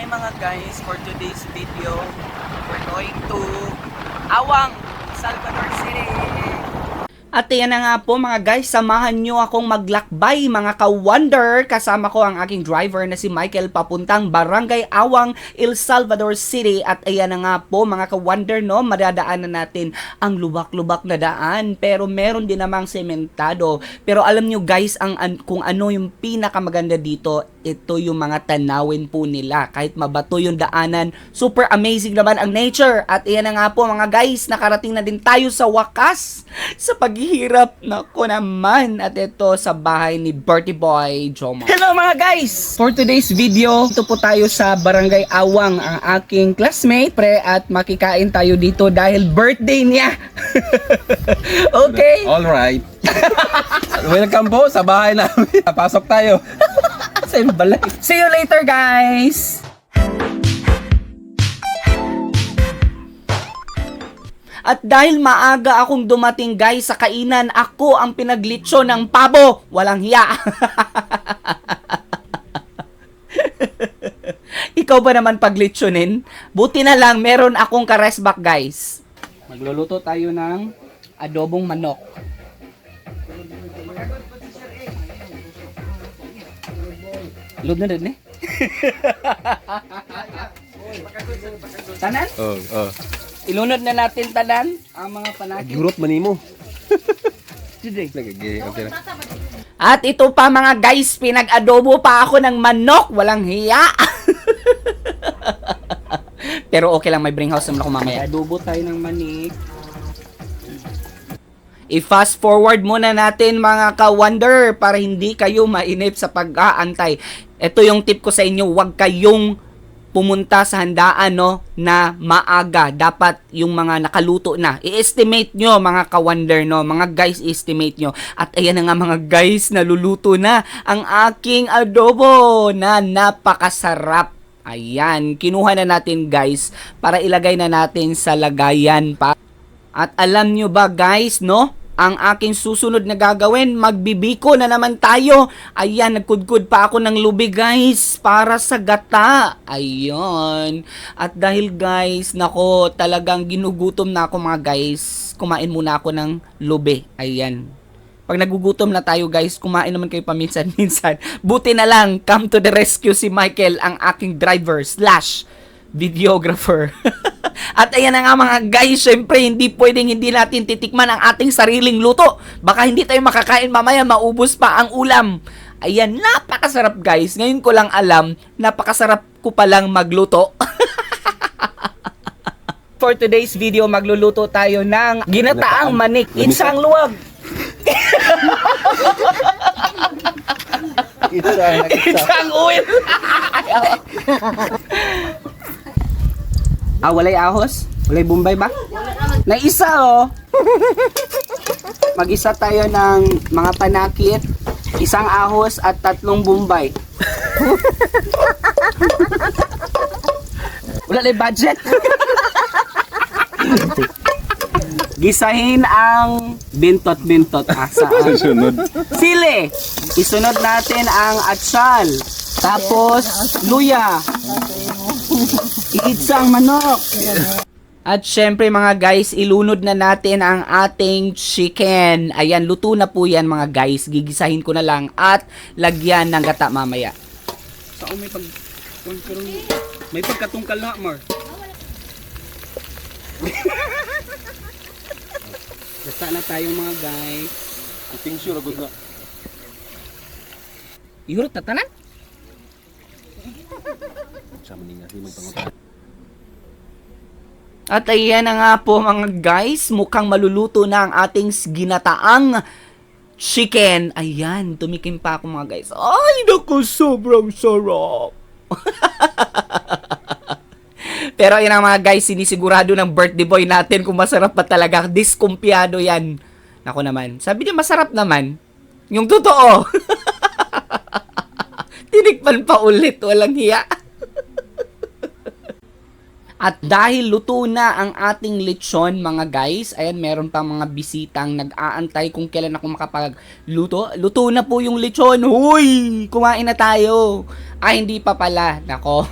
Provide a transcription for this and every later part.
Hi mga guys, for today's video, we're going to Awang, Salvador City. At yan na nga po mga guys, samahan nyo akong maglakbay mga ka-wonder. Kasama ko ang aking driver na si Michael papuntang Barangay Awang, El Salvador City. At ayan na nga po mga ka-wonder, no, madadaanan natin ang lubak-lubak na daan. Pero meron din namang sementado. Pero alam nyo guys, kung ano yung pinakamaganda dito, ito yung mga tanawin po nila. Kahit mabato yung daanan, super amazing naman ang nature. At ayan na nga po mga guys, nakarating na din tayo sa wakas sa paghihirap na ko naman. At ito sa bahay ni Bertie Boy Jomar. Hello mga guys! For today's video, ito po tayo sa Barangay Awang, ang aking classmate pre, at makikain tayo dito dahil birthday niya. Okay? Alright. Welcome po sa bahay namin. Pasok tayo. See you later guys! At dahil maaga akong dumating guys sa kainan, ako ang pinaglitso ng pabo. Walang hiya. Ikaw ba naman paglitsonin? Buti na lang meron akong karesbak guys. Magluluto tayo ng adobong manok. Load na rin eh. Tanan? Ilunod na natin tanan ang mga panakit. Gurot manimo. Sige. Okay na. At ito pa mga guys, pinag-adobo pa ako ng manok. Walang hiya. Pero okay lang, may bring house naman ako mamaya. Adobo tayo ng manik. I-fast forward muna natin mga ka-wonder para hindi kayo mainip sa pag-aantay. Ito yung tip ko sa inyo, huwag kayong pumunta sa handaan no, na maaga. Dapat yung mga nakaluto na. I-estimate nyo mga ka-wonder, no? Mga guys, estimate nyo. At ayan na nga mga guys, naluluto na ang aking adobo na napakasarap. Ayan, kinuha na natin guys para ilagay na natin sa lagayan pa. At alam nyo ba guys, no? Ang aking susunod na gagawin, magbibiko na naman tayo. Ayan, nagkudkud pa ako ng lubi guys para sa gata. Ayun. At dahil guys, nako, talagang ginugutom na ako mga guys. Kumain muna ako ng lubi. Ayan. Pag nagugutom na tayo guys, kumain naman kayo paminsan-minsan. Buti na lang, come to the rescue si Michael, ang aking driver / videographer. At ayan na nga mga guys, syempre hindi pwedeng hindi natin titikman ang ating sariling luto. Baka hindi tayo makakain mamaya, maubos pa ang ulam. Ayan, napakasarap guys. Ngayon ko lang alam, napakasarap ko palang magluto. For today's video, magluluto tayo ng ginataang manik. Insang luwag. Insang uwil. Walay ahos? Walay bombay ba? Na isa oh. Mag-isa tayo ng mga panakit, isang ahos at 3 bombay. Wala na budget. Gisahin ang bintot-bintot saan? Sunod. Sili. Isunod natin ang atsal. Tapos luya. Iitsa ang manok. At syempre mga guys, ilunod na natin ang ating chicken. Ayan, luto na po yan mga guys. Gigisahin ko na lang at lagyan ng gata mamaya. Saan may pagkatungkal na, Mar? Gata na tayo mga guys. Ating sure agad na. Ihurot na tanan? Sama ni nga magpangutan. At ayan na nga po mga guys, mukhang maluluto na ang ating ginataang chicken. Ayan, tumikim pa ako mga guys. Ay, naku, sobrang sarap. Pero ayan na mga guys, sinisigurado ng birthday boy natin kung masarap pa talaga. Diskumpiyado yan. Naku naman, sabi niya masarap naman. Yung totoo. Tinikman pa ulit, walang hiya. At dahil luto na ang ating lechon mga guys, ayan meron pa mga bisitang nag-aantay kung kailan ako makapagluto. Luto na po yung lechon. Huy! Kumain na tayo. Ay, hindi pa pala. Nako.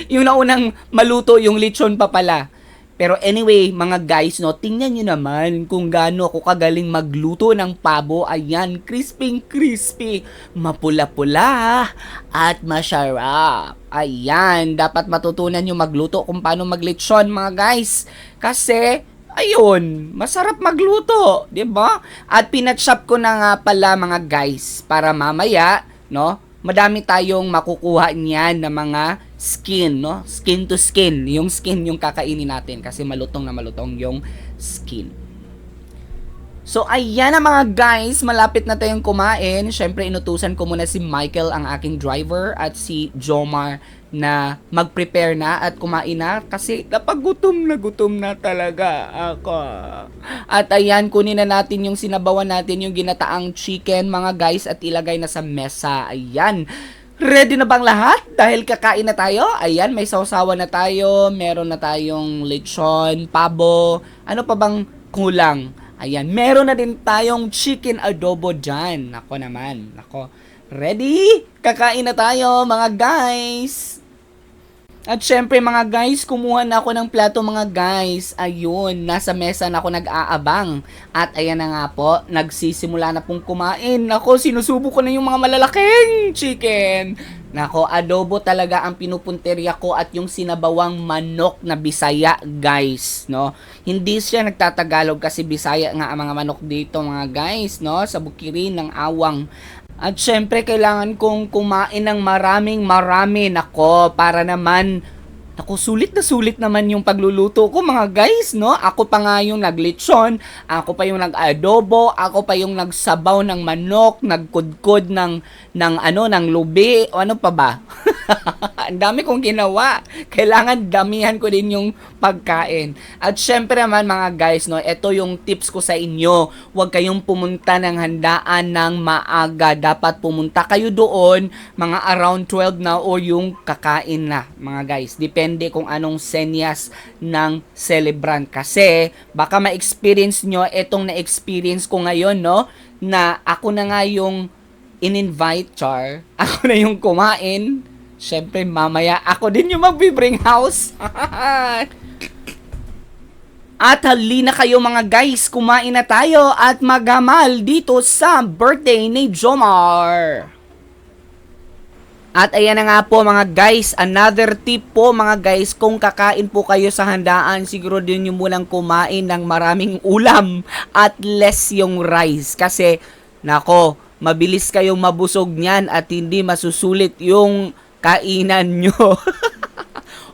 Yung naunang maluto, yung lechon pa pala. Pero anyway, mga guys, no, tingnan nyo naman kung gaano ako kagaling magluto ng pabo. Ayan, crispy, mapula-pula, at masarap. Ayan, dapat matutunan nyo magluto kung paano maglechon, mga guys. Kasi, ayun, masarap magluto, 'di ba? At pinatshop ko na nga pala, mga guys, para mamaya, no, madami tayong makukuha niyan na mga skin, no? Skin to skin. Yung skin yung kakainin natin kasi malutong na malutong yung skin. So, ayan na mga guys, malapit na tayong kumain. Syempre, inutusan ko muna si Michael, ang aking driver, at si Jomar na mag-prepare na at kumain na kasi napagutom na talaga ako. At ayan, kunin na natin yung sinabawan natin, yung ginataang chicken, mga guys, at ilagay na sa mesa. Ayan. Ready na bang lahat? Dahil kakain na tayo. Ayan, may sausawan na tayo. Meron na tayong lechon, pabo. Ano pa bang kulang? Ayan, meron na din tayong chicken adobo dyan. Nako naman, nako. Ready? Kakain na tayo, mga guys. At syempre, mga guys, kumuha na ako ng plato, mga guys. Ayun, nasa mesa na ako nag-aabang. At ayan na nga po, nagsisimula na pong kumain. Nako, sinusubo ko na yung mga malalaking chicken. Nako, adobo talaga ang pinupunterya ko at yung sinabawang manok na Bisaya, guys, no? Hindi siya nagtatagalog kasi Bisaya nga ang mga manok dito, mga guys, no? Sa bukirin ng Awang. At syempre, kailangan kong kumain ng marami, nako, para naman, nako, sulit na sulit naman yung pagluluto ko, mga guys, no? Ako pa nga yung naglechon, ako pa yung nag-adobo, ako pa yung nagsabaw ng manok, nagkudkod ng lubi, o ano pa ba? Ang dami kong ginawa. Kailangan damihan ko din yung pagkain. At syempre naman, mga guys, no, ito yung tips ko sa inyo. Huwag kayong pumunta ng handaan ng maaga. Dapat pumunta kayo doon mga around 12 na o yung kakain na, mga guys. Depende kung anong senyas ng celebrant. Kasi baka ma-experience nyo itong na-experience ko ngayon, no, na ako na nga yung in-invite, char. Ako na yung kumain. Siyempre, mamaya ako din yung mag-bring house. At halina kayo, mga guys, kumain na tayo at magamal dito sa birthday ni Jomar. At ayan na nga po, mga guys, another tip po, mga guys, kung kakain po kayo sa handaan, siguro din nyo munang kumain ng maraming ulam at less yung rice. Kasi, nako, mabilis kayong mabusog niyan at hindi masusulit yung kainan nyo.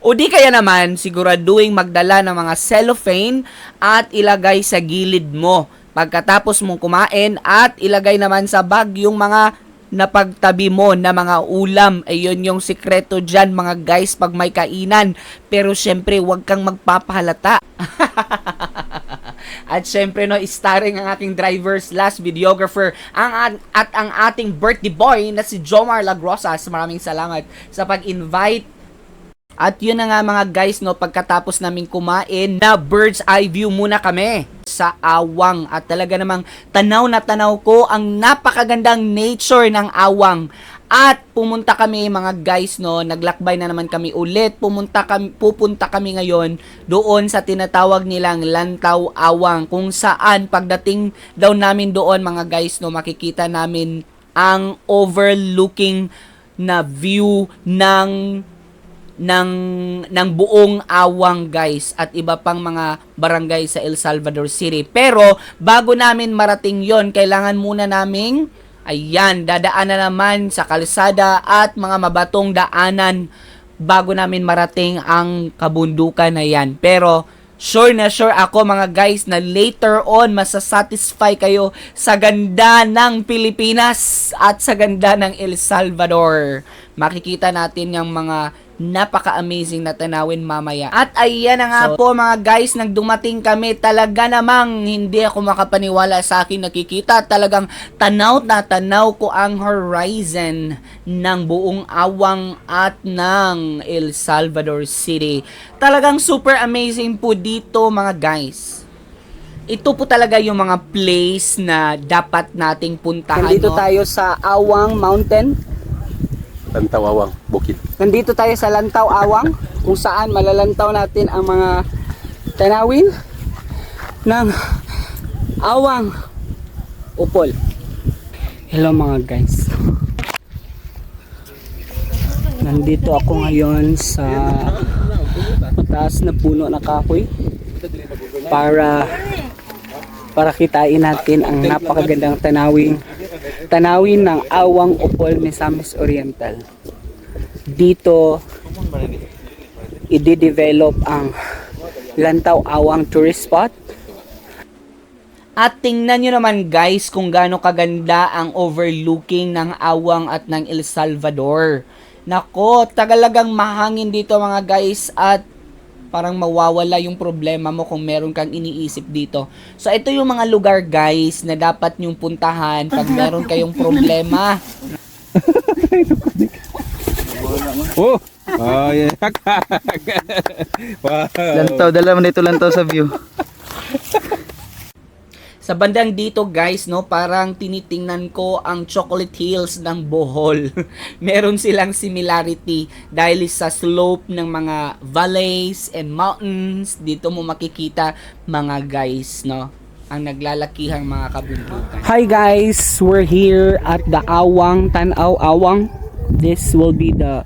O di kaya naman, siguraduhin magdala ng mga cellophane at ilagay sa gilid mo pagkatapos mong kumain at ilagay naman sa bag yung mga napagtabi mo na mga ulam. Ayun yung sikreto dyan, mga guys, pag may kainan. Pero syempre, huwag kang magpapahalata. At syempre, no, starring ang ating driver slash videographer at ang ating birthday boy na si Jomar Lagrosas. Maraming salamat sa pag-invite. At yun na nga, mga guys, no, pagkatapos namin kumain, na bird's eye view muna kami sa Awang. At talaga namang tanaw na tanaw ko ang napakagandang nature ng Awang. At pumunta kami, mga guys, no, naglakbay na naman kami ulit. Pupunta kami ngayon doon sa tinatawag nilang Lantaw Awang, kung saan pagdating daw namin doon, mga guys, no, makikita namin ang overlooking na view ng buong Awang, guys, at iba pang mga barangay sa El Salvador City. Pero bago namin marating yon, kailangan muna naming dadaan na naman sa kalsada at mga mabatong daanan bago namin marating ang kabundukan na yan. Pero sure na sure ako, mga guys, na later on masasatisfy kayo sa ganda ng Pilipinas at sa ganda ng El Salvador. Makikita natin yung mga napaka-amazing na tanawin mamaya. At ayan na nga po, mga guys, nang dumating kami, talaga namang hindi ako makapaniwala sa akin nakikita. Talagang tanaw na tanaw ko ang horizon ng buong Awang at ng El Salvador City. Talagang super amazing po dito, mga guys. Ito po talaga yung mga place na dapat nating puntahan. Nandito tayo sa Awang Mountain. Tantawawang bukid. Nandito tayo sa Lantaw Awang kung saan malalantaw natin ang mga tanawin ng Awang Upol. Hello mga guys. Nandito ako ngayon sa mataas na puno na kahoy para kitain natin ang napakagandang tanawin ng Awang Upol Misamis Oriental. Dito i-develop ang Lantaw Awang Tourist Spot. At tingnan nyo naman guys kung gaano kaganda ang overlooking ng Awang at ng El Salvador. Nako, tagalagang mahangin dito mga guys at parang mawawala yung problema mo kung meron kang iniisip dito. So ito yung mga lugar guys na dapat nyong puntahan pag meron kayong problema. Oh! Oh, yeah. Wow. Lantaw, dala mo dito lantaw sa view. Sa bandang dito guys, no, parang tinitingnan ko ang Chocolate Hills ng Bohol. Meron silang similarity dahil sa slope ng mga valleys and mountains. Dito mo makikita mga guys, no, ang naglalakihang mga kabundukan. Hi guys, we're here at the Awang, Tanaw Awang. This will be the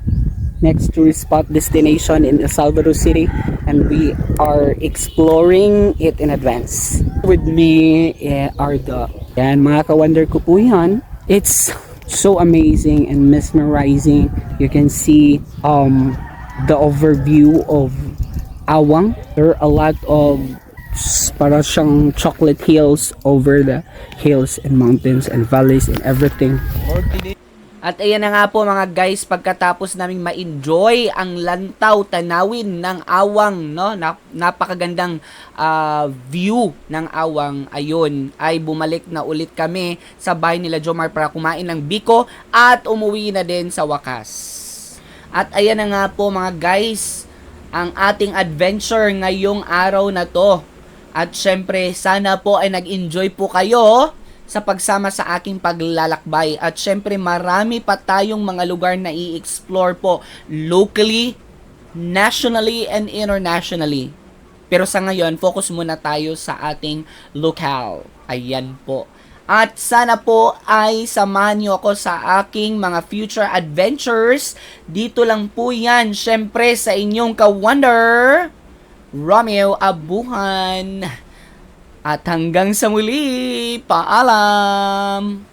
next tourist spot destination in El Salvador City and we are exploring it in advance. With me are the mga ka-wonder ko po yan. It's so amazing and mesmerizing. You can see the overview of Awang. There are a lot of para siyang chocolate hills over the hills and mountains and valleys and everything. At ayan na nga po mga guys, pagkatapos naming ma-enjoy ang lantaw tanawin ng Awang, no, napakagandang view ng Awang, ayun, ay bumalik na ulit kami sa bahay nila Jomar para kumain ng biko at umuwi na din sa wakas. At ayan na nga po mga guys, ang ating adventure ngayong araw na to. At syempre, sana po ay nag-enjoy po kayo sa pagsama sa aking paglalakbay. At syempre marami pa tayong mga lugar na i-explore po locally, nationally, and internationally. Pero sa ngayon, focus muna tayo sa ating local. Ayan po. At sana po ay samahan nyo ako sa aking mga future adventures. Dito lang po yan, syempre sa inyong ka-wonder, Romeo Abuhan. At hanggang sa muli, paalam!